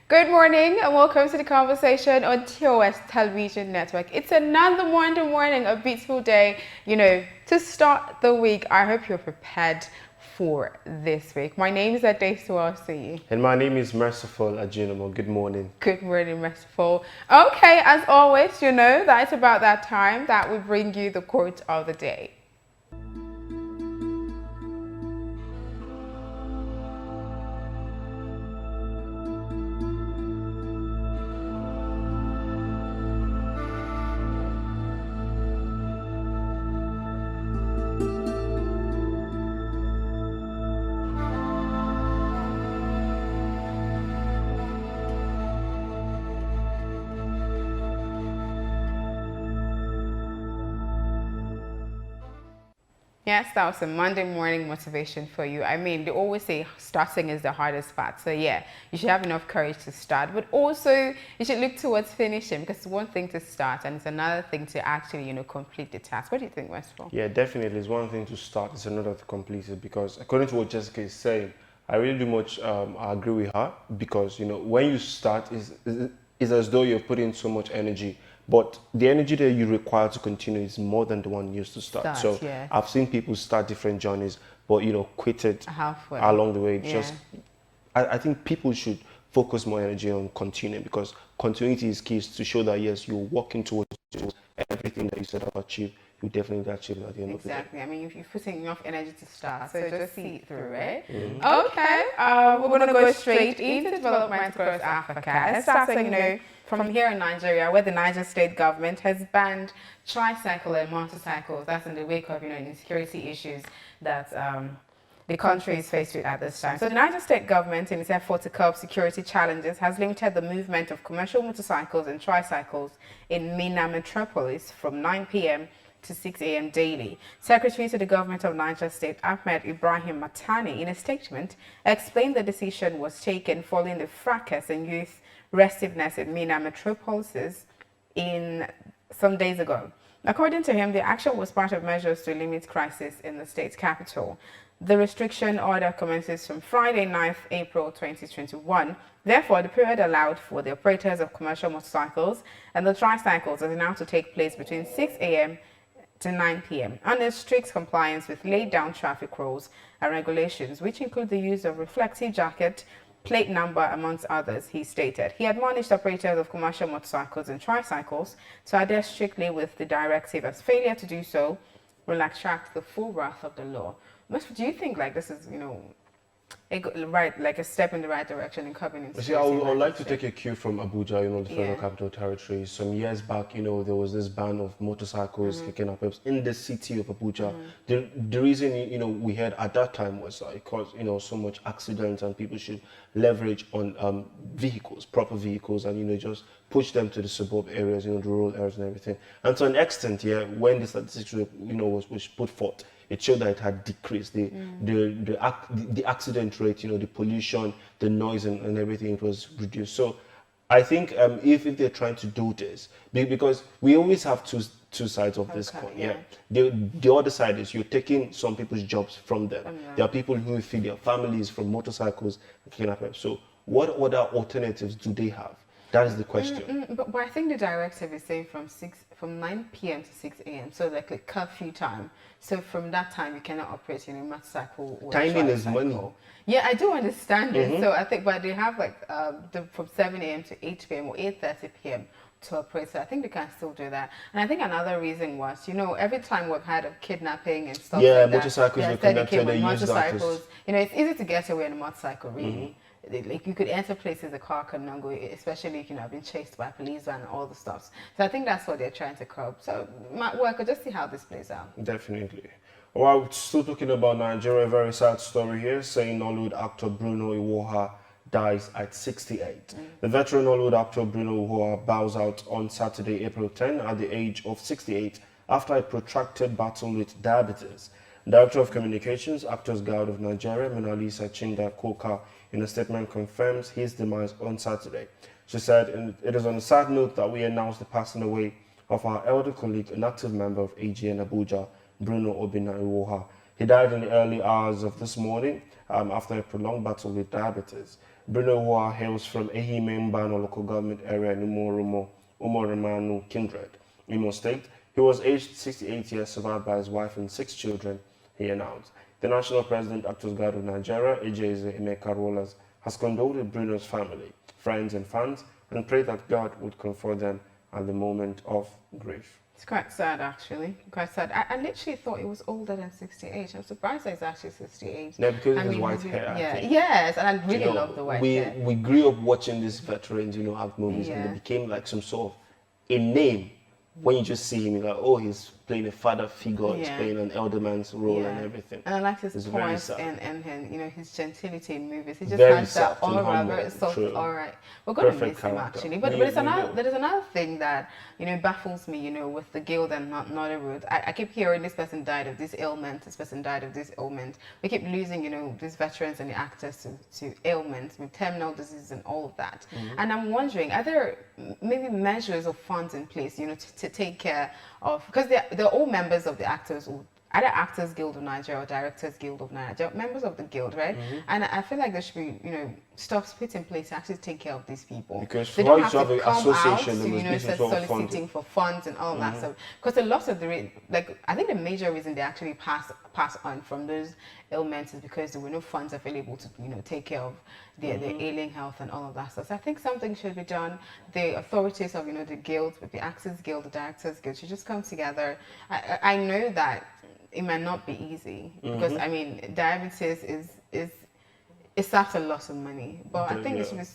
Good morning and welcome to the conversation on TOS Television Network. It's another Monday morning, a beautiful day, to start the week. I hope you're prepared for this week. My name is Adesu Osuyi. And my name is Merciful Ajinomo. Good morning. Good morning, Merciful. Okay, as always, that it's about that time that we bring you the quote of the day. Yes, that was a Monday morning motivation for you. I mean, they always say starting is the hardest part. So yeah, you should have enough courage to start, but also you should look towards finishing, because it's one thing to start and it's another thing to actually, complete the task. What do you think, Westfall? Yeah, definitely. It's one thing to start, it's another to complete it, because according to what Jessica is saying, I really do much I agree with her, because, when you start, is as though you're putting so much energy, but the energy that you require to continue is more than the one used to start. So yeah. I've seen people start different journeys, but, quit it halfway along the way. Yeah. I think people should focus more energy on continuing, because continuity is key to show that, yes, you're working towards everything that you set out to achieve. You definitely achieve at the end of the day. Exactly. I mean, if you're putting enough energy to start, so just see it through, right? Okay. We're going to go straight into development across Africa. And starting, from here in Nigeria, where the Niger state government has banned tricycle and motorcycles. That's in the wake of, insecurity issues that the country is faced with at this time. So the Niger state government, in its effort to curb security challenges, has limited the movement of commercial motorcycles and tricycles in Minna metropolis from 9 p.m. to 6 a.m. daily. Secretary to the government of Niger State, Ahmed Ibrahim Matani, in a statement, explained the decision was taken following the fracas and youth restiveness in Minna metropolises in some days ago. According to him, the action was part of measures to limit crisis in the state's capital. The restriction order commences from Friday, 9th April 2021. Therefore, the period allowed for the operators of commercial motorcycles and the tricycles is now to take place between 6 a.m. to 9 p.m. under strict compliance with laid down traffic rules and regulations, which include the use of reflective jacket, plate number, amongst others, he stated. He admonished operators of commercial motorcycles and tricycles to adhere strictly with the directive, as failure to do so will attract the full wrath of the law. Do you think this is, a step in the right direction in curbing insecurity? See, I would like to take a cue from Abuja, the Federal Capital Territory. Some years back, there was this ban of motorcycles, kicking up in the city of Abuja. The reason, we had at that time was because, so much accidents, and people should leverage on vehicles, proper vehicles, and, just push them to the suburb areas, the rural areas and everything. And to an extent, when the statistics, was put forth, it showed that it had decreased the accident rate, the pollution, the noise and everything. It was reduced. So I think if they're trying to do this, because we always have two sides of this coin. Yeah. The other side is you're taking some people's jobs from them. There are people who feed their families from motorcycles. So what other alternatives do they have? That is the question. But I think the directive is saying from 9 p.m. to 6 a.m. So like a curfew time. So from that time you cannot operate a motorcycle or timing is money. Yeah, I do understand it. So I think, but they have from 7 a.m. to 8 p.m. or 8:30 p.m. to operate. So I think they can still do that. And I think another reason was, every time we've had a kidnapping and stuff like motorcycles were connected. They use motorcycles. It's easy to get away on a motorcycle, really. Like you could enter places a car cannot go, especially if been chased by police and all the stuff. So I think that's what they're trying to curb. So I could just see how this plays out. Definitely. Well, still talking about Nigeria, a very sad story here, saying Nollywood actor Bruno Iwoha dies at 68. The veteran Nollywood actor Bruno Iwoha bows out on Saturday, April 10, at the age of 68 after a protracted battle with diabetes. Director of Communications, Actors Guild of Nigeria, Mona Lisa Chinda Koka, in a statement confirms his demise on Saturday. She said, "It is on a sad note that we announce the passing away of our elder colleague and active member of AGN Abuja, Bruno Obinna. He died in the early hours of this morning after a prolonged battle with diabetes. Bruno Iwoha hails from Ehime Mbano local government area in Umoromanu Kindred, Imo State. He was aged 68 years, survived by his wife and 6 children, he announced. The National President, Actors Guild of Nigeria, Ejeze Emeka Rollers, has condoled with Bruno's family, friends and fans, and prayed that God would comfort them at the moment of grief. It's quite sad, actually. Quite sad. I literally thought it was older than 68. I'm surprised that it's actually 68. Yeah, because of his white hair. Yeah, yes, and I really love the white hair. We grew up watching these veterans, have movies, and they became like some sort of a name. When you just see him, you're like, oh, he's playing a father figure, he's playing an elder man's role and everything. And I like his poise and his gentility in movies. He just very has that aura, very soft aura. We're going to miss him, actually. But there is another thing that, baffles me, with the Guild and Nollywood. I keep hearing this person died of this ailment, this person died of this ailment. We keep losing, these veterans and the actors to ailments, with terminal disease and all of that. And I'm wondering, are there maybe measures of funds in place, to take care of, because they're all members of the Actors, either Actors Guild of Nigeria or Directors Guild of Nigeria. They're members of the guild, right? And I feel like there should be, stuff put in place to actually take care of these people. Because they don't have to to come out to, start soliciting for funds and all that stuff. Because a lot of I think the major reason they actually pass on from those ailments is because there were no funds available to, take care of their ailing health and all of that stuff. So I think something should be done. The authorities of, the guild, the Actors Guild, the Directors Guild should just come together. I know that it might not be easy because, diabetes it saps a lot of money, but I think it should be,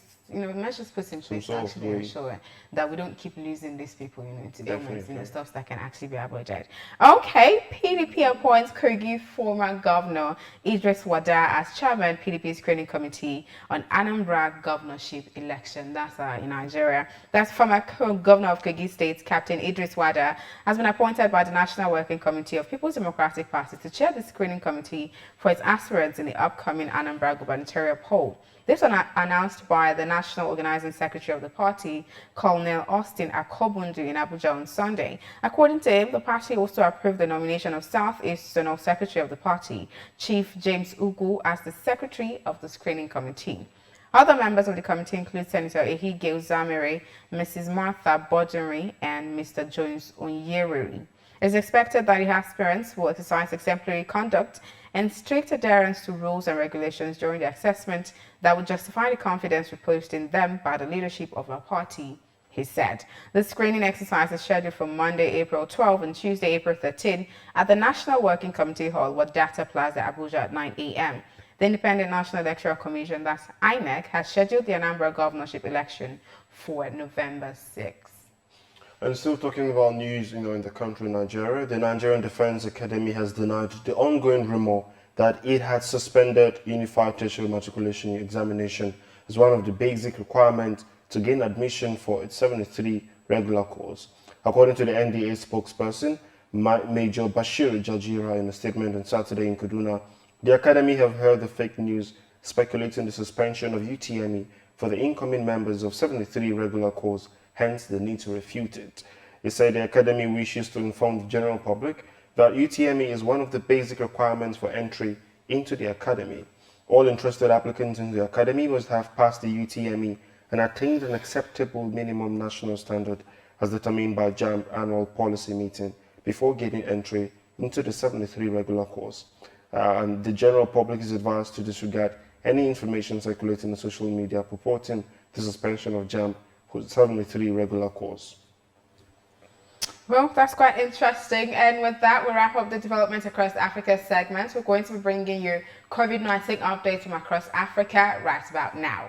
measures put in place to actually ensure that we don't keep losing these people, to ailments, stuff that can actually be avoided. Okay, PDP appoints Kogi former governor Idris Wada as chairman PDP screening committee on Anambra governorship election. That's in Nigeria. That's former governor of Kogi State, Captain Idris Wada, has been appointed by the National Working Committee of People's Democratic Party to chair the screening committee for its aspirants in the upcoming Anambra gubernatorial poll. This was announced by the National Organizing Secretary of the party, Colonel Austin Akobundu, in Abuja on Sunday. According to him, the party also approved the nomination of Southeast Zonal Secretary of the party, Chief James Ugu, as the secretary of the screening committee. Other members of the committee include Senator Ehige Uzamere, Mrs. Martha Bodunri, and Mr. Jones Onyeriri. It is expected that the aspirants will exercise exemplary conduct and strict adherence to rules and regulations during the assessment that would justify the confidence reposed in them by the leadership of our party, he said. The screening exercise is scheduled for Monday, April 12 and Tuesday, April 13 at the National Working Committee Hall, Wadata Plaza, Abuja at 9 a.m. The Independent National Electoral Commission, that's INEC, has scheduled the Anambra governorship election for November 6. And still talking about news, in the country, Nigeria, the Nigerian Defense Academy has denied the ongoing rumor that it had suspended Unified Tertiary Matriculation Examination as one of the basic requirements to gain admission for its 73 regular course. According to the NDA spokesperson, Major Bashir Jajira, in a statement on Saturday in Kaduna, the Academy have heard the fake news speculating the suspension of UTME for the incoming members of 73 regular course, hence the need to refute it. He said the Academy wishes to inform the general public that UTME is one of the basic requirements for entry into the Academy. All interested applicants in the Academy must have passed the UTME and attained an acceptable minimum national standard as determined by JAMB annual policy meeting before gaining entry into the 73 regular course. And the general public is advised to disregard any information circulating on social media purporting the suspension of JAMB 73 regular course. Well, that's quite interesting. And with that, we wrap up the Development Across Africa segment. We're going to be bringing you COVID-19 updates from across Africa right about now.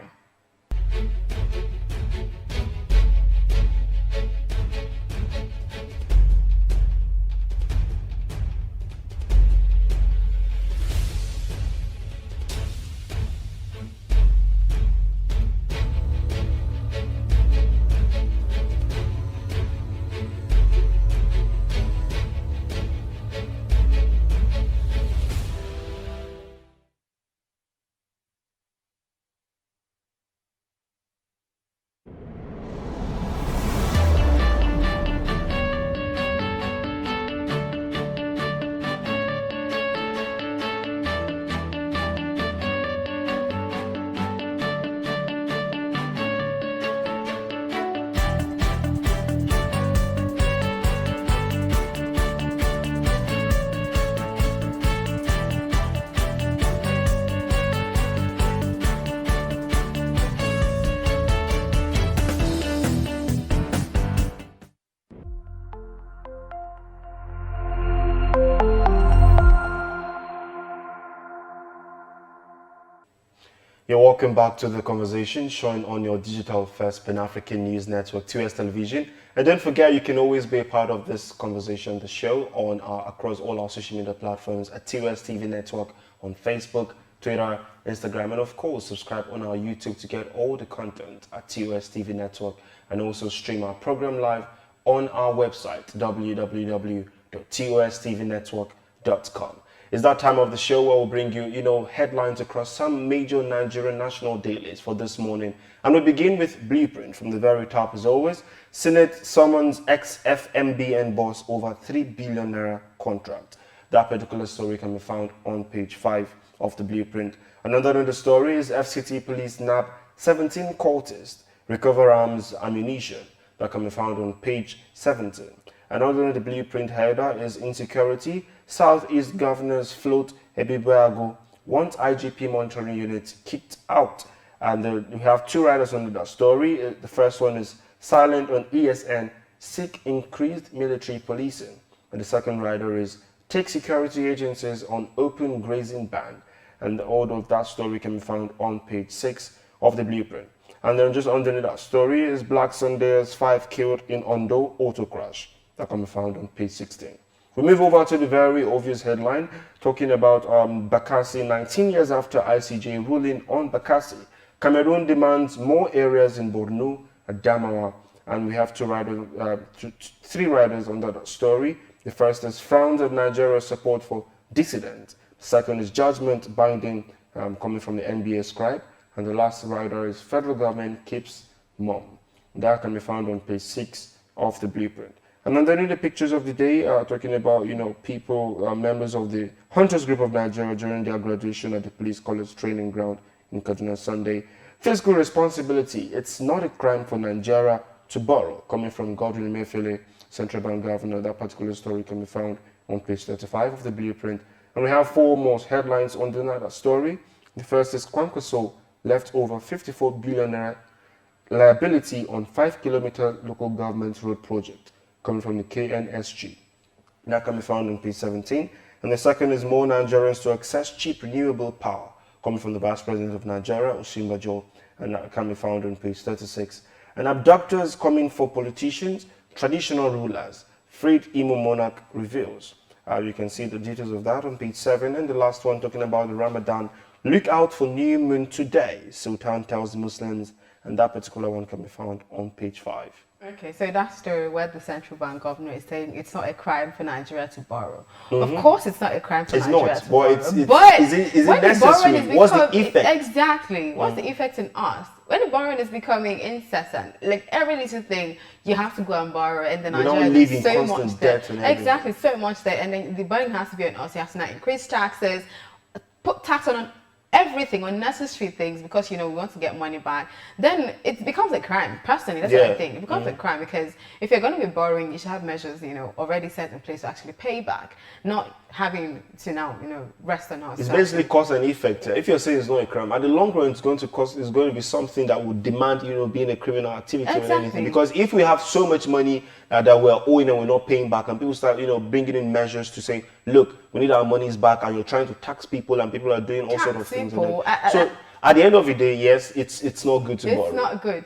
You're welcome back to the conversation showing on your digital first Pan-African news network, 2S Television. And don't forget, you can always be a part of this conversation, the show, on across all our social media platforms at 2S TV Network on Facebook, Twitter, Instagram, and of course, subscribe on our YouTube to get all the content at 2S TV Network, and also stream our program live on our website, www.tostvnetwork.com. It's that time of the show where we'll bring you, headlines across some major Nigerian national dailies for this morning. And we begin with Blueprint from the very top as always. Senate summons ex-FMBN boss over 3 billion naira contract. That particular story can be found on page 5 of the Blueprint. Another story is FCT police nab 17 cultists, recover arms, ammunition. That can be found on page 17. Another the Blueprint header is insecurity. Southeast governors float Ebibuago want IGP monitoring unit kicked out. And we have two writers under that story. The first one is silent on ESN, seek increased military policing. And the second writer is take security agencies on open grazing ban. And all of that story can be found on page 6 of the Blueprint. And then just underneath that story is Black Sundays, 5 killed in Ondo auto crash. That can be found on page 16. We move over to the very obvious headline, talking about Bakassi 19 years after ICJ ruling on Bakassi. Cameroon demands more areas in Borno, Adamawa, and we have three writers on that story. The first is frowns at Nigeria's support for dissidents. The second is judgment binding coming from the NBA scribe. And the last writer is federal government keeps mum. That can be found on page 6 of the Blueprint. And underneath the pictures of the day, talking about, people, members of the Hunters Group of Nigeria during their graduation at the Police College Training Ground in Kaduna Sunday. Fiscal responsibility. It's not a crime for Nigeria to borrow. Coming from Godwin Emefiele, Central Bank Governor. That particular story can be found on page 35 of the Blueprint. And we have 4 more headlines under that story. The first is Kwankwaso left over 54 billion liability on 5-kilometer local government road project, coming from the KNSG. That can be found on page 17. And the second is more Nigerians to access cheap renewable power, coming from the Vice President of Nigeria, Osinbajo, and that can be found on page 36. And abductors coming for politicians, traditional rulers, freed Imo monarch reveals. You can see the details of that on page 7. And the last one talking about the Ramadan. Look out for new moon today, Sultan tells Muslims, and that particular one can be found on page 5. Okay, so that story where the central bank governor is saying it's not a crime for Nigeria to borrow. Of course, it's not a crime for Nigeria to borrow. But is it necessary? What's the effect? Exactly. What's the effect in us? When the borrowing is becoming incessant, like every little thing, you have to go and borrow, and then Nigeria is so much debt. Exactly, so much debt, and then the burden has to be on us. You have to now increase taxes, put tax on everything, unnecessary things, because we want to get money back. Then it becomes a crime. Personally, that's what I think. It becomes a crime, because if you're going to be borrowing, you should have measures already set in place to actually pay back, not having to now rest on us. It's basically cause and effect. If you're saying it's not a crime, at the long run it's going to be something that would demand being a criminal activity or anything. Because if we have so much money that we're owing and we're not paying back, and people start bringing in measures to say, look, we need our monies back, and you're trying to tax people, and people are doing all sorts of things. So at the end of the day, yes, it's not good to borrow. It's not good.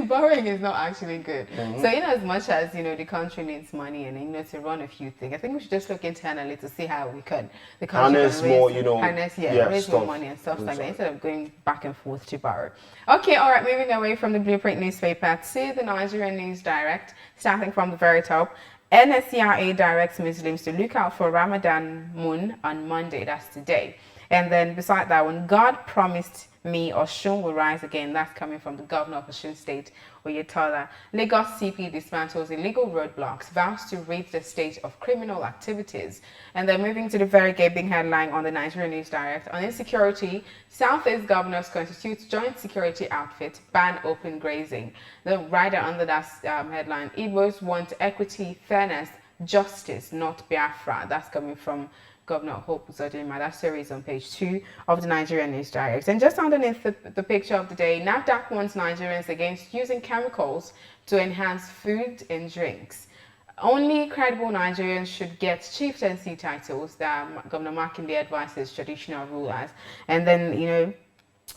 Borrowing is not actually good. So in as much as the country needs money and to run a few things, I think we should just look internally to see how we can harness more, raise more money and stuff like that, instead of going back and forth to borrow. Okay, all right, moving away from the Blueprint newspaper to the Nigerian News Direct, starting from the very top. NSCRA directs Muslims to look out for Ramadan moon on Monday, that's today. And then beside that one, God promised me Osun will rise again. That's coming from the governor of Osun State, Oyetola. Lagos CP dismantles illegal roadblocks, vows to rid the state of criminal activities. And then moving to the very gaping headline on the Nigerian News Direct. On insecurity, Southeast governors constitute joint security outfit, ban open grazing. The rider under that headline, Igbos want equity, fairness, justice, not Biafra. That's coming from Governor Hope Uzodinma. That story is on page 2 of the Nigerian News Direct. And just underneath the picture of the day, NAFDAC warns Nigerians against using chemicals to enhance food and drinks. Only credible Nigerians should get chieftaincy titles, that Governor Makinde advises traditional rulers. And then,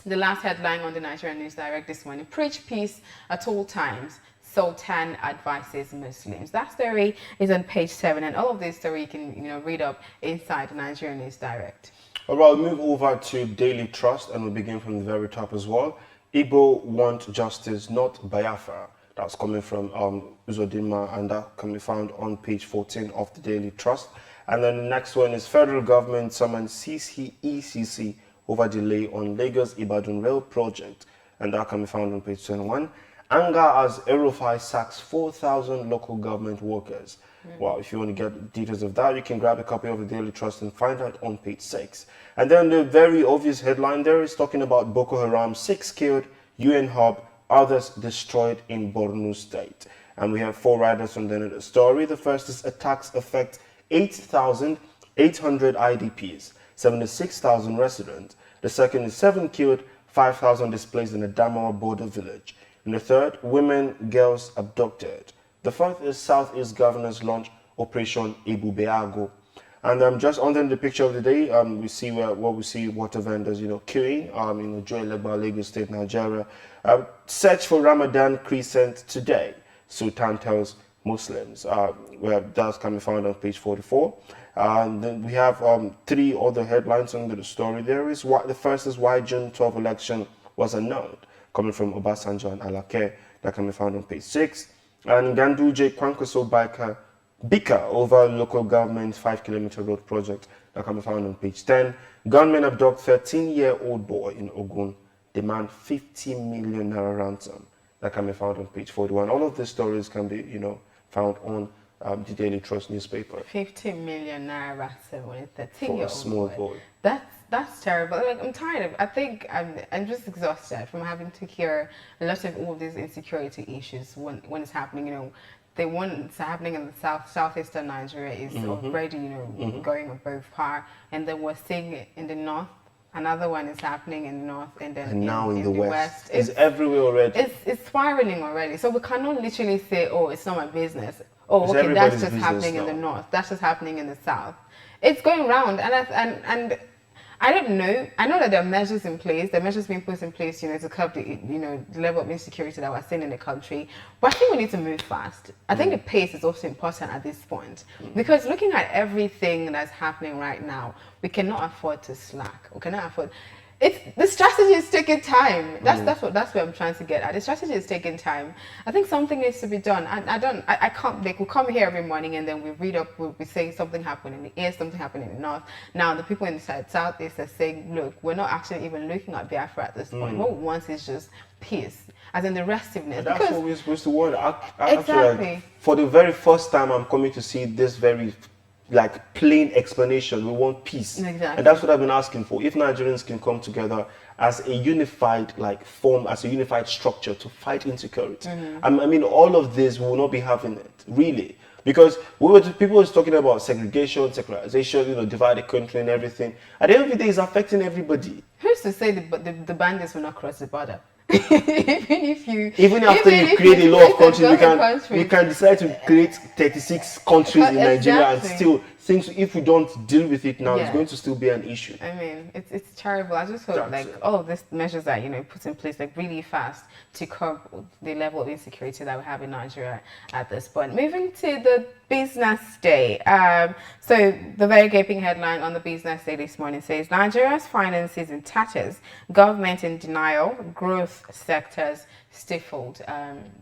The last headline on the Nigerian News Direct this morning: preach peace at all times, Sultan advises Muslims. That story is on page 7, and all of this story you can read up inside the Nigerian News Direct. All right, we'll move over to Daily Trust, and we'll begin from the very top as well. Igbo want justice, not Biafra. That's coming from Uzodinma, and that can be found on page 14 of the Daily Trust. And then the next one is federal government summons ECC over delay on Lagos-Ibadan rail project, and that can be found on page 21. Anger as Erufai sacks 4,000 local government workers. Well, if you want to get details of that, you can grab a copy of the Daily Trust and find out on page 6. And then the very obvious headline there is talking about Boko Haram, 6 killed, UN hub, others destroyed in Borno State. And we have 4 riders from the story. The first is attacks affect 8,800 IDPs, 76,000 residents. The second is 7 killed, 5,000 displaced in the Damara border village. And the third, women, girls abducted. The fourth is Southeast governors launch Operation Ebubeago. And just under the picture of the day, we see water vendors, queuing, Joy Legba, Lagos State, Nigeria. Search for Ramadan crescent today, Sultan tells Muslims. Where that's can be found on page 44. And then we have 3 other headlines under the story. The first is why June 12 election was annulled, coming from Obasanjo and Alake. That can be found on page 6. And Ganduje Kwankwaso Bika over local government 5-kilometer road project. That can be found on page 10. Gunmen abduct 13-year-old boy in Ogun. Demand 50 million naira ransom. That can be found on page 41. All of these stories can be, found on the Daily Trust newspaper. 50 million naira ransom when it's 13-year-old for a small boy. That's terrible. Like, I'm tired of. I think I'm just exhausted from having to hear a lot of all these insecurity issues when it's happening. The one that's happening in the southeastern Nigeria is already going above par, and then we're seeing it in the north. Another one is happening in the north, and then now in the west. It's everywhere already. It's spiraling already. So we cannot literally say, oh, it's not my business. Oh, okay, that's just happening in the north. That's just happening in the south. It's going round, and I don't know. I know that there are measures in place. There are measures being put in place, to curb the, the level of insecurity that we're seeing in the country. But I think we need to move fast. I think the pace is also important at this point, because looking at everything that's happening right now, we cannot afford to slack. We cannot afford. The strategy is taking time. That's what I'm trying to get at. The strategy is taking time. I think something needs to be done. I can't, like, we come here every morning and then we read up, we say something happened in the east, something happened in the north. Now the people in the southeast are saying, look, we're not actually even looking at Biafra at this point. What we want is just peace, as in the restiveness. And that's what we're supposed to want. Exactly. Like, for the very first time, I'm coming to see this very plain explanation. We want peace. Exactly. And that's what I've been asking for. If Nigerians can come together as a unified form, as a unified structure to fight insecurity, I mean, all of this, we will not be having it, really. Because people were talking about segregation, secularization, divide the country and everything. At the end of the day, it's affecting everybody. Who's to say the bandits will not cross the border? Even after you create a law of countries, we can decide to create 36 countries in Nigeria, and still things, if we don't deal with it now, it's going to still be an issue. I mean, it's terrible. I just hope all of these measures that put in place really fast to curb the level of insecurity that we have in Nigeria at this point. Moving to the business day. So the very gaping headline on the business day this morning says Nigeria's finances in tatters, government in denial, growth sectors stifled.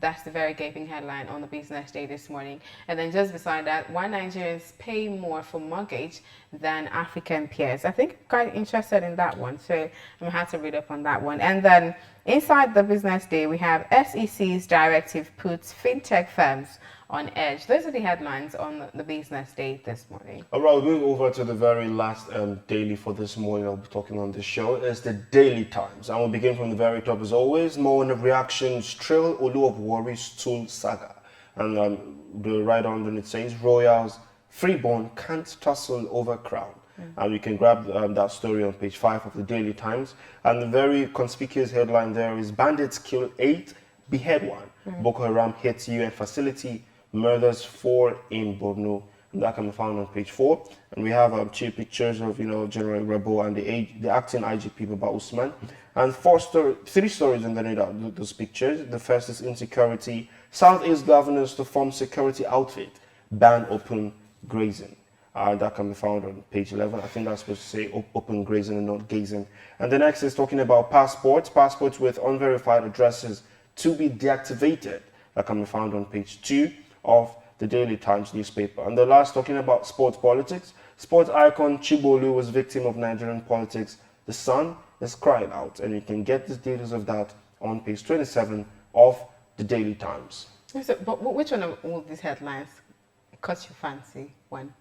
That's the very gaping headline on the business day this morning. And then just beside that, why Nigerians pay more for mortgage than African peers. I think I'm quite interested in that one, so I'm gonna have to read up on that one. And then inside the business day, we have SEC's directive puts fintech firms on edge. Those are the headlines on the business day this morning. All right, we'll move over to the very last daily for this morning. I'll be talking on this show. It's the Daily Times. And we'll begin from the very top as always. More on the reactions, Trail Olu of Warri Stool Saga. And the right under it says, Royals, freeborn can't tussle over crown. And you can grab that story on page 5 of the Daily Times. And the very conspicuous headline there is, bandits kill 8, behead 1. Boko Haram hits UN facility, murders 4 in Borno. That can be found on page 4. And we have two pictures of, General Rebel and the acting IGP Baba Usman. And three stories underneath those pictures. The first is insecurity. Southeast governors to form security outfit. Ban open grazing. That can be found on page 11. I think that's supposed to say open grazing and not gazing. And the next is talking about passports with unverified addresses to be deactivated. That can be found on page 2 of the Daily Times newspaper. And the last, talking about sports politics. Sports icon Chibolu was victim of Nigerian politics. The Sun is crying out. And you can get the details of that on page 27 of the Daily Times. So, but which one of all these headlines caught your fancy? One?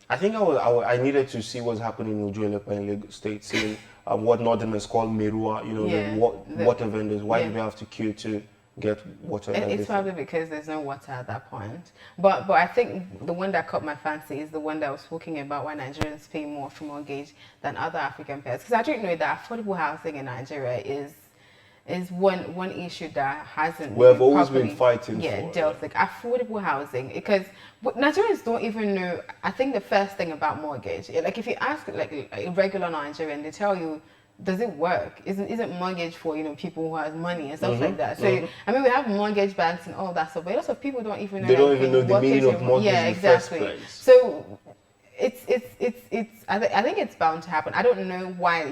I think I needed to see what's happening in Ujuelepa in Lagos State, seeing what Northerners call Merua, the water vendors. Why do we have to queue to get water? It's probably because there's no water at that point. But I think the one that caught my fancy is the one that was talking about why Nigerians pay more for mortgage than other African pairs. Because I didn't know that affordable housing in Nigeria is one issue that hasn't we've always been fighting for. Dealt with affordable housing, because Nigerians don't even know. I think the first thing about mortgage, like if you ask like a regular Nigerian, they tell you, does it work? Isn't mortgage for people who has money and stuff like that? So I mean, we have mortgage banks and all that stuff, but lots of people don't even know. They don't even know the meaning of mortgage in the first place. So it's I think it's bound to happen. I don't know why,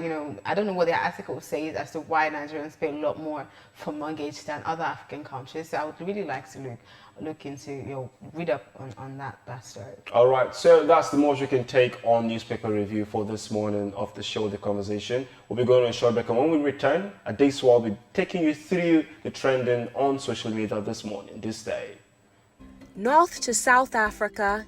I don't know what the article says as to why Nigerians pay a lot more for mortgage than other African countries. So I would really like to look into, read up on that story. All right, so that's the most you can take on newspaper review for this morning of the show, The Conversation. We'll be going on a short break, and when we return, Adesua will be taking you through the trending on social media this morning, this day. North to South Africa,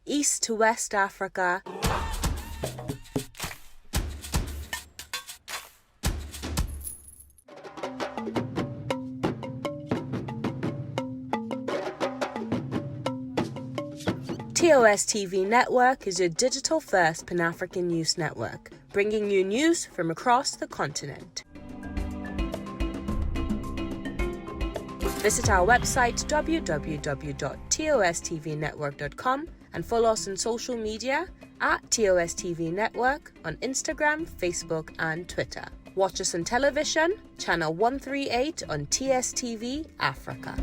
East to West Africa, TOS TV Network is your digital-first Pan-African news network, bringing you news from across the continent. Visit our website www.tostvnetwork.com and follow us on social media at TOS TV Network on Instagram, Facebook and Twitter. Watch us on television, channel 138 on TSTV Africa.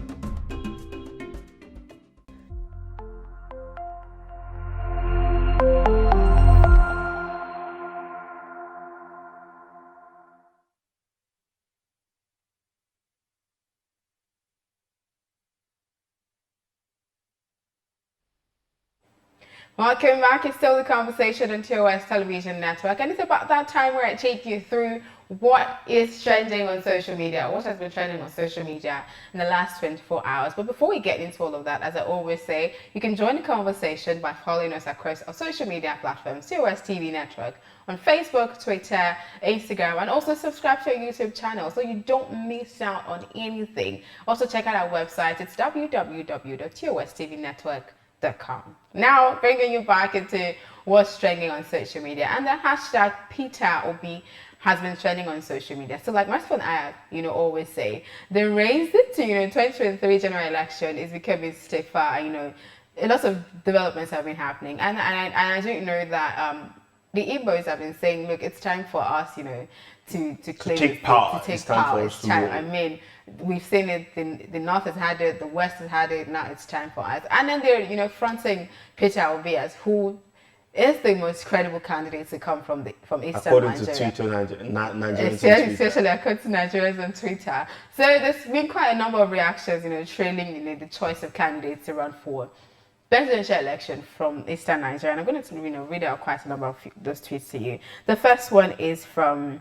Welcome back. It's still The Conversation on TOS Television Network, and it's about that time where I take you through what is trending on social media, what has been trending on social media in the last 24 hours. But before we get into all of that, as I always say, you can join the conversation by following us across our social media platforms, TOS TV Network, on Facebook, Twitter, Instagram, and also subscribe to our YouTube channel so you don't miss out on anything. Also check out our website. It's www.tostvnetwork.com. Now, bringing you back into what's trending on social media, and the hashtag Peter Obi has been trending on social media. So like myself and I, always say, the race to, 2023 general election is becoming stiffer. A lot of developments have been happening, and I do know that the Igbos have been saying, look, it's time for us, to claim take power. To take power. It's time. I mean, we've seen it. The North has had it. The West has had it. Now it's time for us. And then they're, fronting Peter Obi as who is the most credible candidate to come from Eastern according Nigeria. To Twitter, Nigerians especially according to Nigerians on Twitter. So there's been quite a number of reactions, trailing, the choice of candidates to run for presidential election from Eastern Nigeria. And I'm going to, read out quite a number of those tweets to you. The first one is from.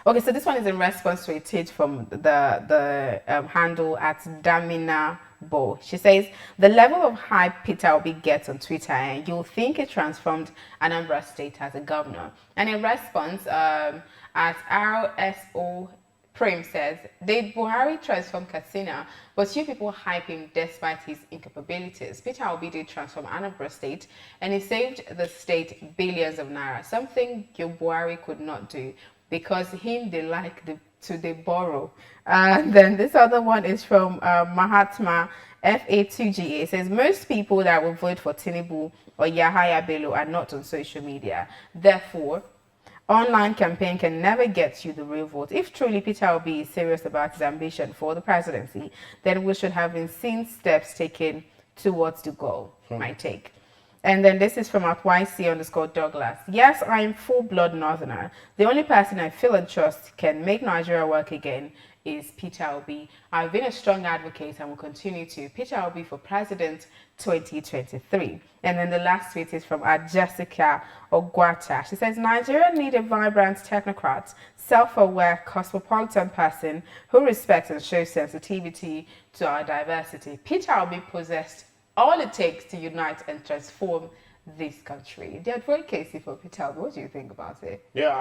Okay, so this one is in response to a tweet from the handle at Damina Bo. She says, the level of hype Peter Obi gets on Twitter, and you'll think it transformed Anambra State as a governor. And in response, at RSO Prem says, did Buhari transform Katsina, but you people hype him despite his incapabilities? Peter Obi did transform Anambra State, and he saved the state billions of naira, something your Buhari could not do, because him they like they borrow. And then this other one is from Mahatma FA2GA. It says, most people that will vote for Tinubu or Yahaya Bello are not on social media. Therefore, online campaign can never get you the real vote. If truly Peter Obi is serious about his ambition for the presidency, then we should have been seen steps taken towards the goal. My take. And then this is from YC_Douglas. Yes, I am full-blood Northerner. The only person I feel and trust can make Nigeria work again is Peter Obi. I've been a strong advocate and will continue to. Peter Obi for President 2023. And then the last tweet is from Jessica Ogwata. She says, Nigeria need a vibrant technocrat, self-aware, cosmopolitan person who respects and shows sensitivity to our diversity. Peter Obi possessed all it takes to unite and transform this country. The advocacy for Peter Obi, what do you think about it? Yeah,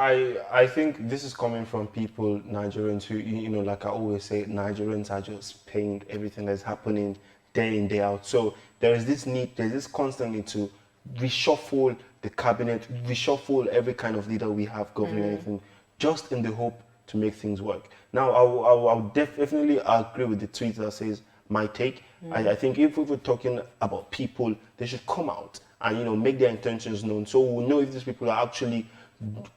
I think this is coming from people, Nigerians, who, you know, like I always say, Nigerians are just paying everything that's happening day in, day out. So there's this constant need to reshuffle the cabinet, reshuffle every kind of leader we have governing anything, just in the hope to make things work. Now, I'll definitely agree with the tweet that says, my take. I think if we were talking about people, they should come out and, you know, make their intentions known, so we'll know if these people are actually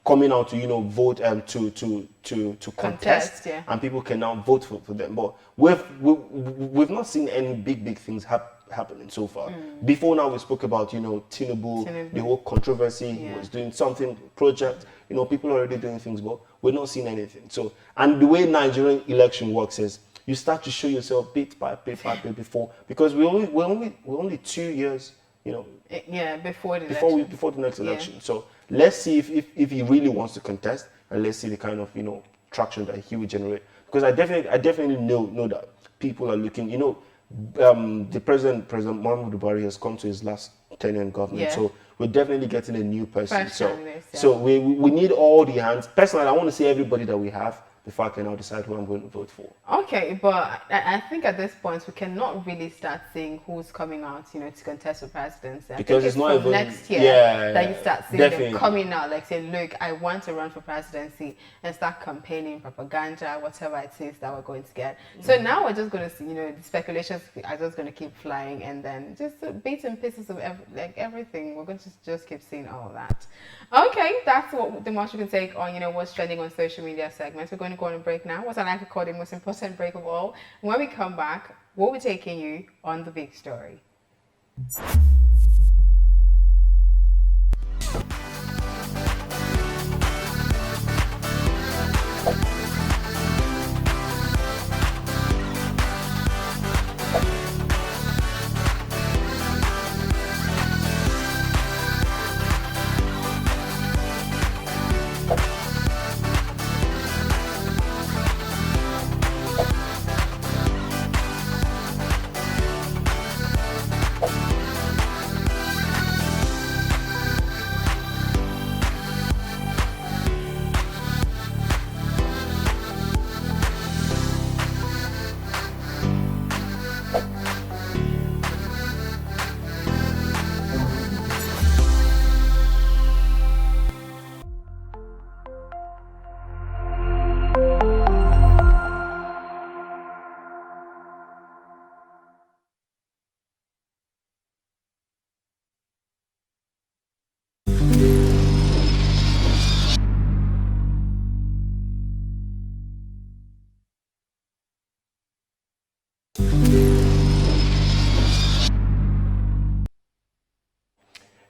coming out to, you know, vote to contest, yeah. And people can now vote for them. But we've not seen any big things happening so far. Before now, we spoke about, you know, Tinubu, the whole controversy. He was doing something project. You know, people are already doing things, but we're not seeing anything. So, and the way Nigerian election works is, you start to show yourself bit by bit before, because we're only 2 years, you know, before the next election. So let's see if he really wants to contest, and let's see the kind of, you know, traction that he will generate. Because I definitely know that people are looking. You know, the President Muhammadu Buhari has come to his last tenure in government, so we're definitely getting a new person. So we need all the hands. Personally, I want to see everybody that we have before I can now decide who I'm going to vote for. Okay, but I think at this point we cannot really start seeing who's coming out, you know, to contest for presidency. Because it's not even next year that you start seeing them coming out, like saying, look, I want to run for presidency, and start campaigning, propaganda, whatever it is that we're going to get. So now we're just going to see, you know, the speculations are just going to keep flying, and then just bits and pieces of everything. We're going to just keep seeing all of that. Okay, that's what the most we can take on, you know, what's trending on social media segments. We're going to go on a break now. What I like to call the most important break of all. When we come back, we'll be taking you on the big story.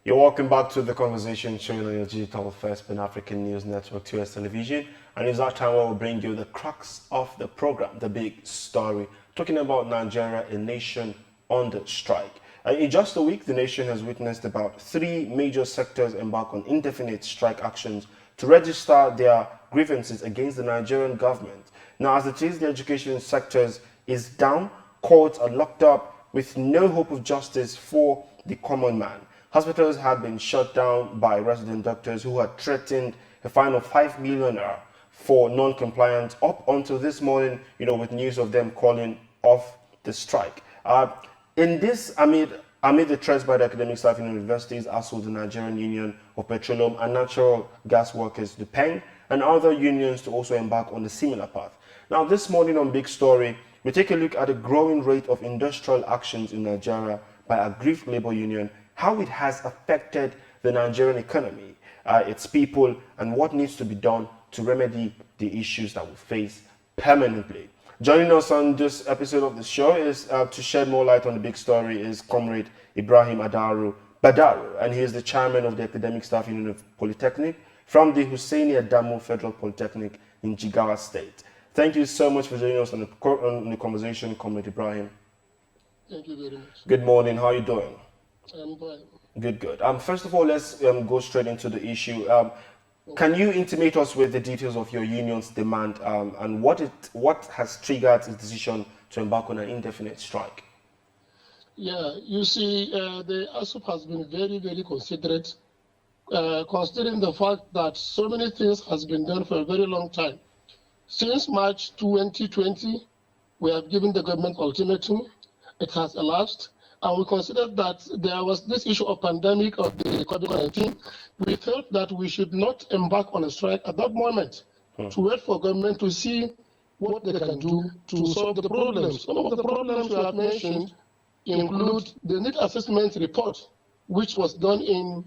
You're welcome back to the conversation showing on your digital first Pan-African News Network, 2S Television. And it's our time where we'll bring you the crux of the program, the big story, talking about Nigeria, a nation under strike. In just a week, the nation has witnessed about 3 major sectors embark on indefinite strike actions to register their grievances against the Nigerian government. Now, as it is, the education sectors is down, courts are locked up with no hope of justice for the common man. Hospitals had been shut down by resident doctors who had threatened a fine of 5 million for non-compliance up until this morning, with news of them calling off the strike. In this, amid the threats by the academic staff in universities, as well the Nigerian Union of Petroleum and Natural Gas Workers, the PENG, and other unions to also embark on a similar path. Now, this morning on Big Story, we take a look at the growing rate of industrial actions in Nigeria by aggrieved labor union, how it has affected the Nigerian economy, its people, and what needs to be done to remedy the issues that we face permanently. Joining us on this episode of the show is to shed more light on the big story is Comrade Ibrahim Badaru, and he is the chairman of the Academic Staff Union of Polytechnic from the Hussaini Adamu Federal Polytechnic in Jigawa State. Thank you so much for joining us on the conversation, Comrade Ibrahim. Thank you very much. Good morning. How are you doing? I'm fine. Good. First of all, let's go straight into the issue. Can you intimate us with the details of your union's demand and what has triggered its decision to embark on an indefinite strike? Yeah, you see, the ASUP has been very, very considerate, considering the fact that so many things has been done for a very long time. Since March 2020, we have given the government ultimatum. It has elapsed. And we considered that there was this issue of pandemic of the COVID-19. We felt that we should not embark on a strike at that moment to wait for government to see what they can do to solve the problems. Some of the problems we have mentioned include the need assessment report, which was done in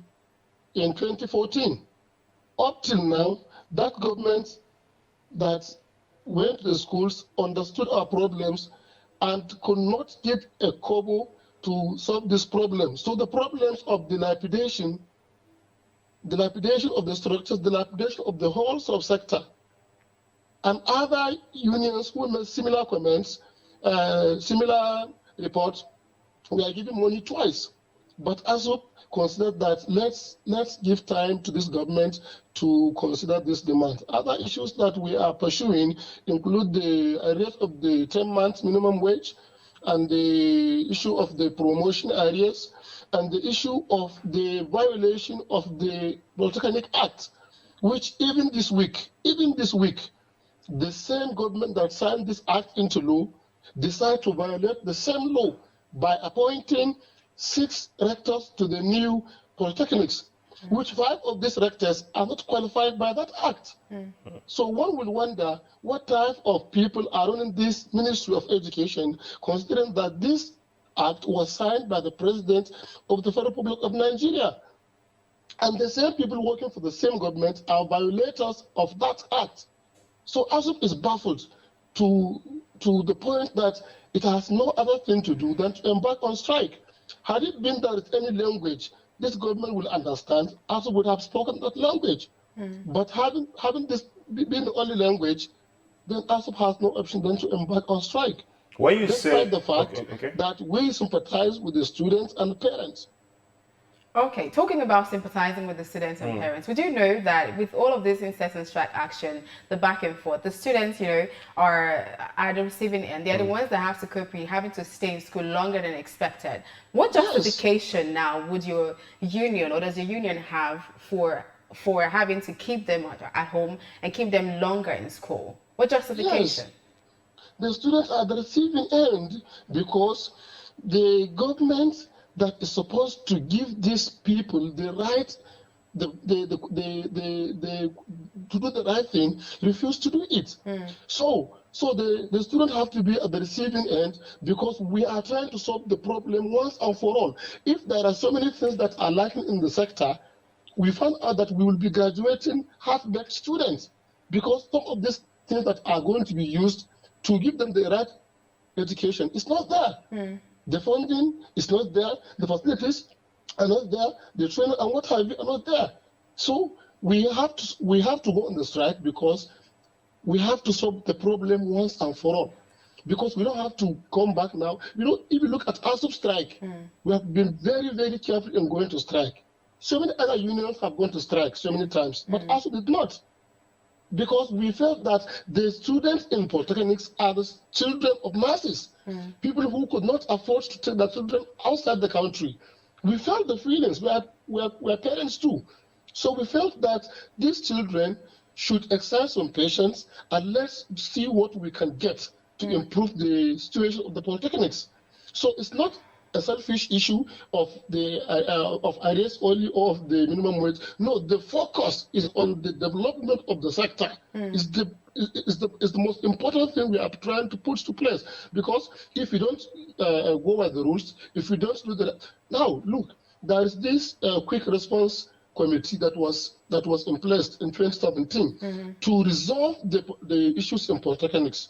2014. Up till now, that government that went to the schools understood our problems and could not give a kobo to solve this problem. So the problems of dilapidation of the structures, dilapidation of the whole subsector, and other unions who made similar comments, similar reports, we are giving money twice. But ASUP considered that let's give time to this government to consider this demand. Other issues that we are pursuing include the arrears of the 10-month minimum wage, and the issue of the promotion areas, and the issue of the violation of the Polytechnic Act, which even this week, the same government that signed this act into law decided to violate the same law by appointing 6 rectors to the new polytechnics, which 5 of these rectors are not qualified by that act. So one will wonder what type of people are running this Ministry of Education, considering that this act was signed by the President of the Federal Republic of Nigeria. And the same people working for the same government are violators of that act. So ASUP is baffled to the point that it has no other thing to do than to embark on strike. Had it been that it's any language this government will understand, ASUP would have spoken that language. But having this been the only language, then ASUP has no option than to embark on strike. When you Despite the fact that we sympathize with the students and the parents. Okay, talking about sympathizing with the students and parents, would you know that with all of this incessant strike action, the back and forth, the students, are at the receiving end. They're the ones that have to cope with having to stay in school longer than expected. What justification now would your union, or does the union have for having to keep them at home and keep them longer in school? What justification? Yes. The students are at the receiving end because the government that is supposed to give these people the right, to do the right thing, refuse to do it. So the students have to be at the receiving end because we are trying to solve the problem once and for all. If there are so many things that are lacking in the sector, we found out that we will be graduating half-baked students because some of these things that are going to be used to give them the right education is not there. The funding is not there, the facilities are not there, the training and what have you are not there. So we have to go on the strike because we have to solve the problem once and for all. Because we don't have to come back now. If you look at ASUP strike, we have been very, very careful in going to strike. So many other unions have gone to strike so many times, but ASUP did not. Because we felt that the students in polytechnics are the children of masses, people who could not afford to take their children outside the country. We felt the feelings, we are parents too. So we felt that these children should exercise some patience and let's see what we can get to improve the situation of the polytechnics. So it's not a selfish issue of the of arrears only or of the minimum wage. No, the focus is on the development of the sector. Is the most important thing we are trying to put to place. Because if you don't go by the rules, if you don't do that, now look, there is this quick response committee that was in place in 2017 to resolve the issues in polytechnics.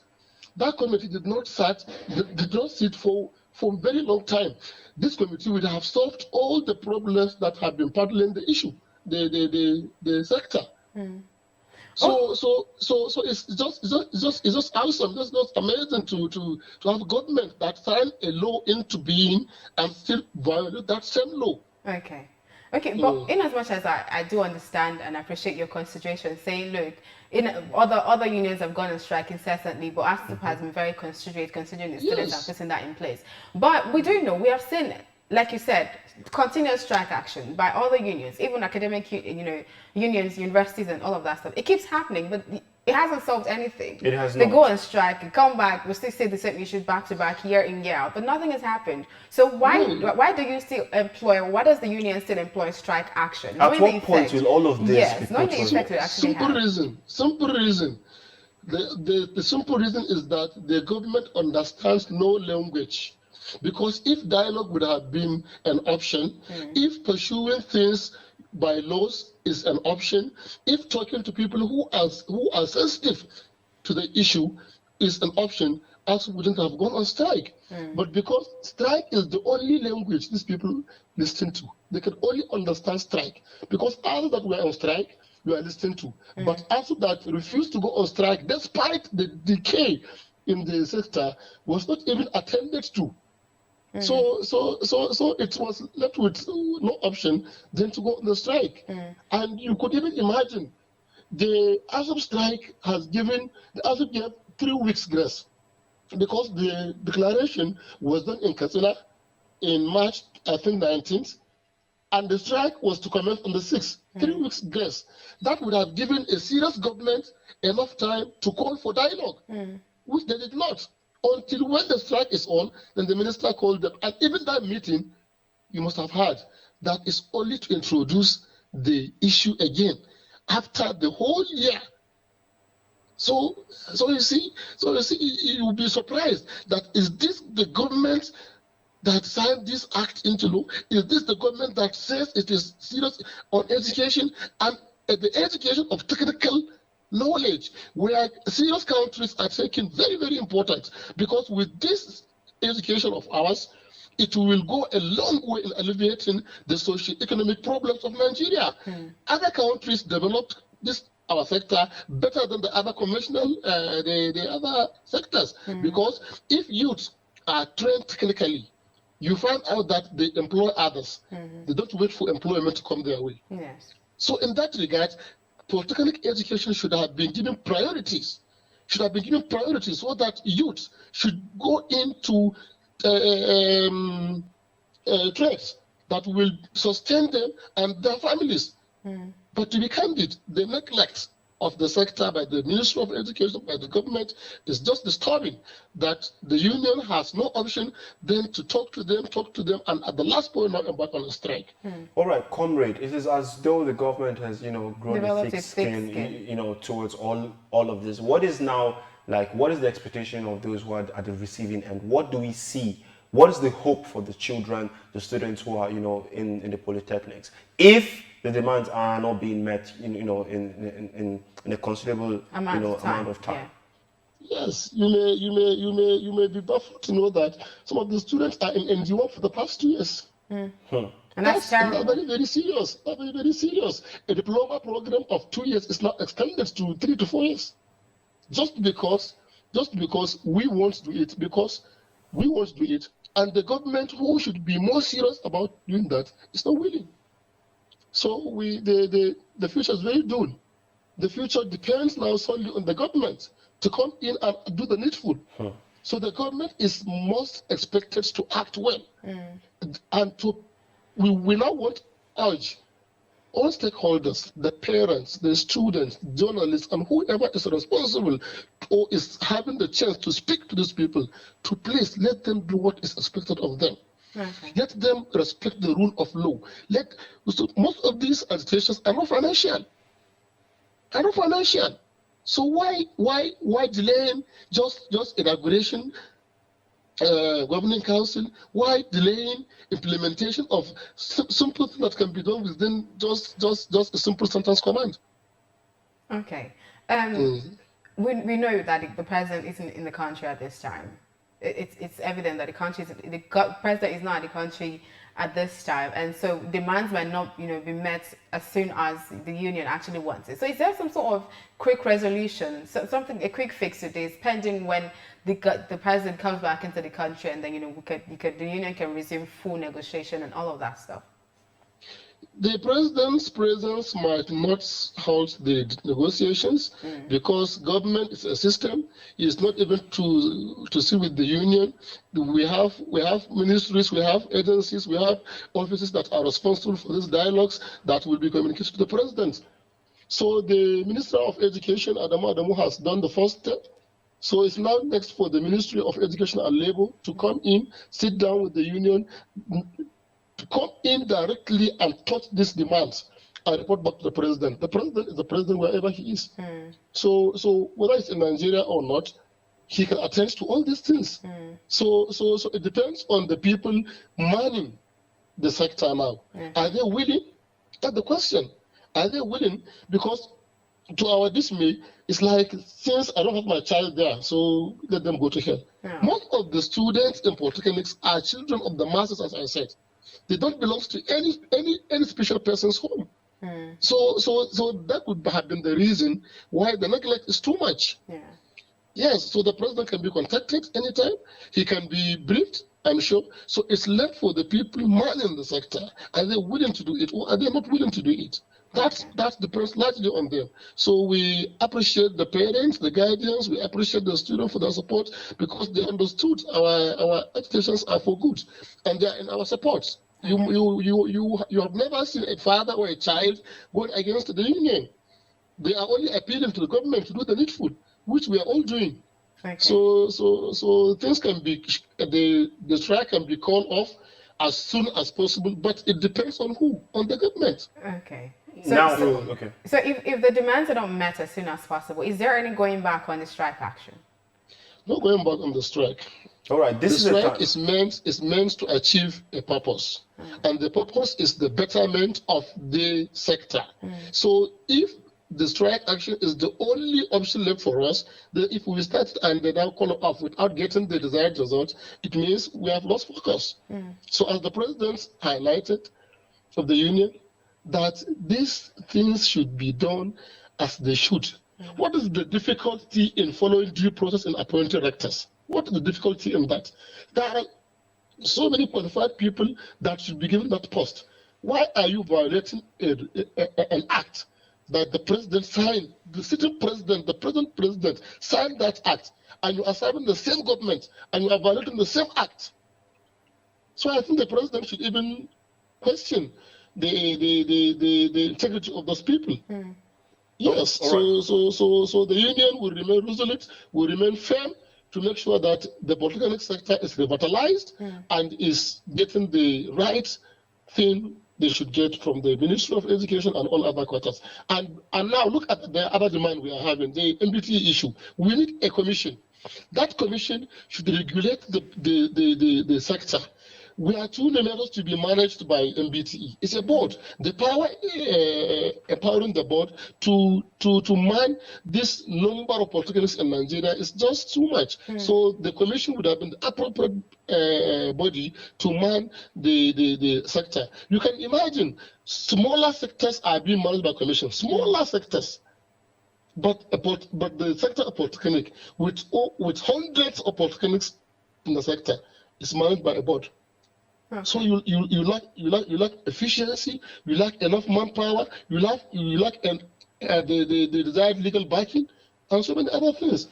That committee did not sit for a very long time. This committee would have solved all the problems that have been puzzling the issue, the sector. So it's just awesome. It's just amazing to have a government that signed a law into being and still violate that same law. Okay. But in as much as I do understand and appreciate your consideration, saying, look, other unions have gone on strike incessantly, but ASUP has been very considerate considering the students are putting that in place. But we do know, we have seen, like you said, continuous strike action by other unions, even academic, unions, universities, and all of that stuff. It keeps happening, but it hasn't solved anything. It has not. They go on strike, come back, we still say the same issues back to back, year in, year out, but nothing has happened. So why do you still employ, or why does the union still employ strike action? At what point will all of this be knowing the effect will actually Simple reason. The simple reason is that the government understands no language. Because if dialogue would have been an option, if pursuing things by laws is an option, if talking to people who are sensitive to the issue is an option, ASUP wouldn't have gone on strike. But because strike is the only language these people listen to, they can only understand strike. Because others that were on strike, we are listening to. But ASUP that refused to go on strike, despite the decay in the sector, was not even attended to. So it was left with no option than to go on the strike. And you could even imagine the ASUP strike ASUP gave 3 weeks grace because the declaration was done in Katsina in March, I think 19th, and the strike was to commence on the 6th. 3 weeks grace. That would have given a serious government enough time to call for dialogue, which they did not. Until when the strike is on, then the minister called them. And even that meeting, you must have heard, that is only to introduce the issue again after the whole year. So you see, you will be surprised that is this the government that signed this act into law? Is this the government that says it is serious on education and the education of technical knowledge, where serious countries are taking very, very important, because with this education of ours, it will go a long way in alleviating the socio-economic problems of Nigeria. Other countries developed our sector better than the other conventional, the other sectors, because if youths are trained technically, you find out that they employ others. They don't wait for employment to come their way. Yes. So in that regard, polytechnic education should have been given priorities. So that youth should go into trades that will sustain them and their families. But to be candid, the neglect of the sector by the Ministry of Education, by the government, is just disturbing, that the union has no option than to talk to them, and at the last point now embark on a strike. All right, comrade, it is as though the government has, grown a thick skin, towards all of this. What is now, what is the expectation of those who are at the receiving end? What do we see? What is the hope for the children, the students who are, in the polytechnics? If the demands are not being met, in a considerable amount of time. Yeah. Yes, you may be baffled to know that some of the students are in NG1 for the past 2 years. And that's terrible. Very, very serious. Very, very serious. A diploma program of 2 years is now extended to 3 to 4 years, just because we want to do it, and the government, who should be more serious about doing that, is not willing. So the future is very dull. The future depends now solely on the government to come in and do the needful. So the government is most expected to act well. And we now want urge all stakeholders, the parents, the students, journalists, and whoever is responsible or is having the chance to speak to these people, to please let them do what is expected of them. Okay. Let them respect the rule of law. So most of these agitations are not financial. So why delaying just inauguration, governing council? Why delaying implementation of simple things that can be done within just a simple sentence command? Okay. We know that the president isn't in the country at this time. It's evident that the president is not at the country at this time, and so demands might not be met as soon as the union actually wants it. So is there some sort of quick resolution, a quick fix to this, pending when the president comes back into the country, and then the union can resume full negotiation and all of that stuff? The president's presence might not halt the negotiations because government is a system. It's not even to see with the union. We have ministries, we have agencies, we have offices that are responsible for these dialogues that will be communicated to the president. So the Minister of Education, Adamu, has done the first step. So it's now next for the Ministry of Education and Labor to come in, sit down with the union, to come in directly and touch these demands and report back to the president. The president is the president wherever he is. So whether it's in Nigeria or not, he can attend to all these things. So it depends on the people manning the sector now. Are they willing? That's the question. Are they willing? Because to our dismay, it's like, since I don't have my child there, so let them go to hell. Most of the students in polytechnics are children of the masses, as I said. They don't belong to any special person's home. So that would have been the reason why the neglect is too much. Yes, so the president can be contacted anytime. He can be briefed, I'm sure. So it's left for the people manning the sector. Are they willing to do it, or are they not willing to do it? That depends largely on them. So we appreciate the parents, the guardians, we appreciate the students for their support, because they understood our agitations are for good and they are in our support. You have never seen a father or a child going against the union. They are only appealing to the government to do the needful, which we are all doing. Okay. So things can be, the strike can be called off as soon as possible, but it depends on who? On the government. Okay. So if the demands are not met as soon as possible, is there any going back on the strike action? No going back on the strike. All right, the strike is meant to achieve a purpose, and the purpose is the betterment of the sector. So if the strike action is the only option left for us, then if we start and they now call off without getting the desired result, it means we have lost focus. So as the president highlighted of the union, that these things should be done as they should. What is the difficulty in following due process in appointing rectors? What is the difficulty in that? There are so many qualified people that should be given that post. Why are you violating an act that the president signed? The sitting president, the present president signed that act, and you are serving the same government, and you are violating the same act. So I think the president should even question the integrity of those people. Yes. So the union will remain resolute, will remain firm to make sure that the polytechnic sector is revitalized and is getting the right thing they should get from the Ministry of Education and all other quarters. And now look at the other demand we are having, the MBT issue. We need a commission. That commission should regulate the sector. We are too numerous to be managed by MBTE. It's a board. The power empowering the board to man this number of polytechnics in Nigeria is just too much. So the commission would have been the appropriate body to man the sector. You can imagine smaller sectors are being managed by commission. Smaller sectors. But the sector of polytechnic, with hundreds of polytechnics in the sector, is managed by a board. Okay. So you lack efficiency, you lack enough manpower, you lack the desired legal backing, and so many other things.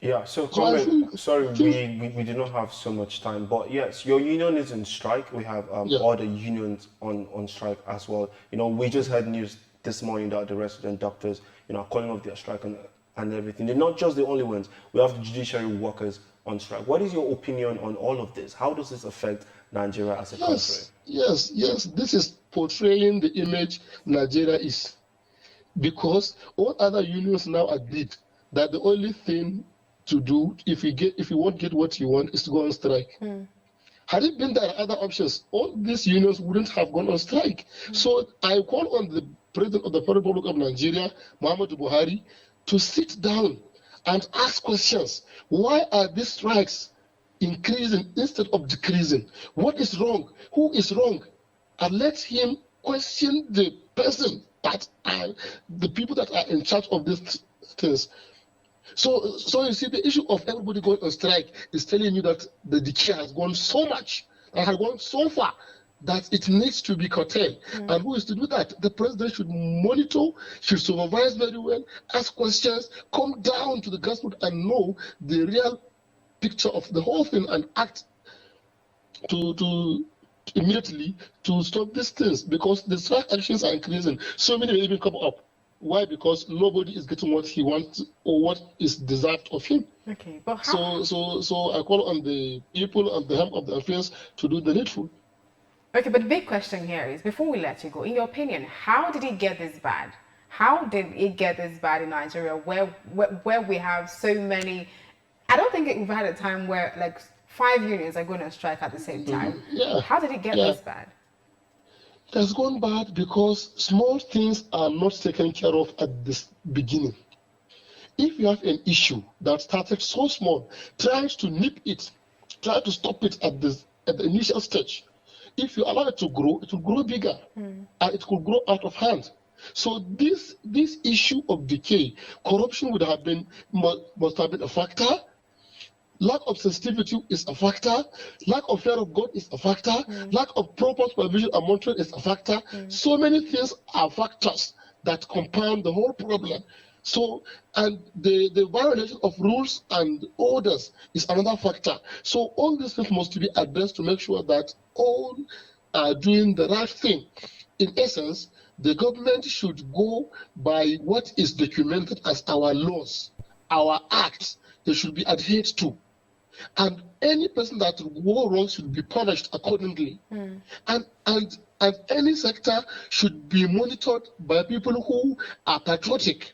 Yeah, so So I Comrade, think sorry, things, we do not have so much time, but yes, your union is in strike. We have yeah. other unions on strike as well. We just heard news this morning that the resident doctors, are calling off their strike and everything. They're not just the only ones. We have the judiciary workers on strike. What is your opinion on all of this? How does this affect Nigeria as a country? Yes. This is portraying the image Nigeria is, because all other unions now agreed that the only thing to do if you won't get what you want is to go on strike. Had it been there are other options, all these unions wouldn't have gone on strike. So I call on the President of the Federal Republic of Nigeria, Muhammadu Buhari, to sit down and ask questions. Why are these strikes increasing instead of decreasing? What is wrong? Who is wrong? And let him question the person that are the people that are in charge of these things. So you see, the issue of everybody going on strike is telling you that the decay has gone so much and has gone so far that it needs to be curtailed. And who is to do that? The president should monitor, should supervise very well, ask questions, come down to the grassroots and know the real picture of the whole thing and act to immediately to stop these things, because the strike actions are increasing. So many will even come up. Why? Because nobody is getting what he wants or what is deserved of him. Okay, but how? So I call on the people and the helm of the affairs to do the needful. Okay, but the big question here is, before we let you go, in your opinion, how did it get this bad? How did it get this bad in Nigeria, where we have so many? I don't think we've had a time where like 5 unions are going to strike at the same time. Yeah, How did it get yeah. this bad? It has gone bad because small things are not taken care of at the beginning. If you have an issue that started so small, try to nip it, try to stop it at the initial stage. If you allow it to grow, it will grow bigger, and it could grow out of hand. So this issue of decay, corruption must have been a factor. Lack of sensitivity is a factor. Lack of fear of God is a factor. Lack of proper supervision and monitoring is a factor. So many things are factors that compound the whole problem. So, and the violation of rules and orders is another factor. So all these things must be addressed to make sure that all are doing the right thing. In essence, the government should go by what is documented as our laws, our acts. They should be adhered to. And any person that will go wrong should be punished accordingly. And any sector should be monitored by people who are patriotic,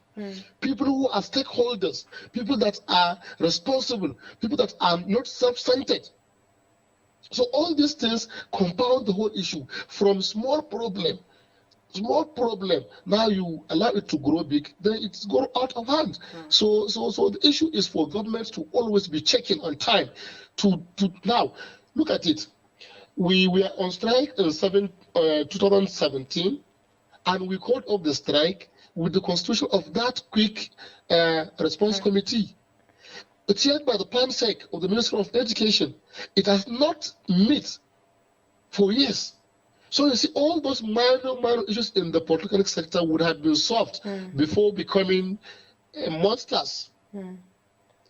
people who are stakeholders, people that are responsible, people that are not self-centered. So all these things compound the whole issue. From small problem, now you allow it to grow big, then it's gone out of hand. So the issue is for governments to always be checking on time. To now look at it. We were on strike in 2017, and we called off the strike with the constitution of that quick response committee. It's chaired by the PAMSEC of the Ministry of Education. It has not met for years. So you see, all those minor issues in the polytechnic sector would have been solved before becoming monsters.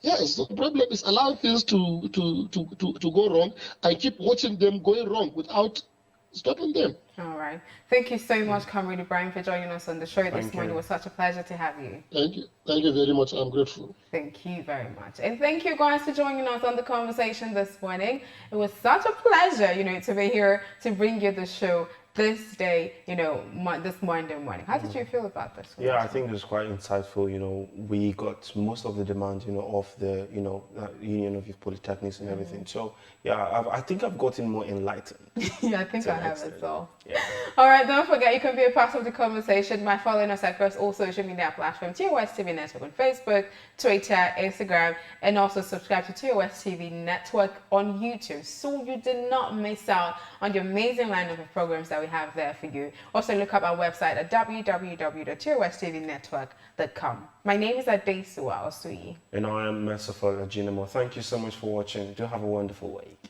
Yes, the problem is allowing things to go wrong and keep watching them going wrong without stopping them. All right. Thank you so much, Comrade Ibrahim, for joining us on the show this morning. It was such a pleasure to have you. Thank you. Thank you very much. I'm grateful. Thank you very much. And thank you guys for joining us on the conversation this morning. It was such a pleasure, to be here to bring you the show this day, this Monday morning. How did you feel about this one? Yeah, I think it was quite insightful. We got most of the demands, of the, Union of Youth Polytechnics and everything. So, yeah, I think I've gotten more enlightened. Yeah, I think I have as well. Yeah. All right, don't forget you can be a part of the conversation by following us across all social media platforms, TOS TV Network on Facebook, Twitter, Instagram, and also subscribe to TOS TV Network on YouTube so you do not miss out on the amazing lineup of programs that we have there for you. Also look up our website at www.tostvnetwork.com. My name is Adesua Osuyi. And I am Merciful Ajinamo. Thank you so much for watching. Do have a wonderful week.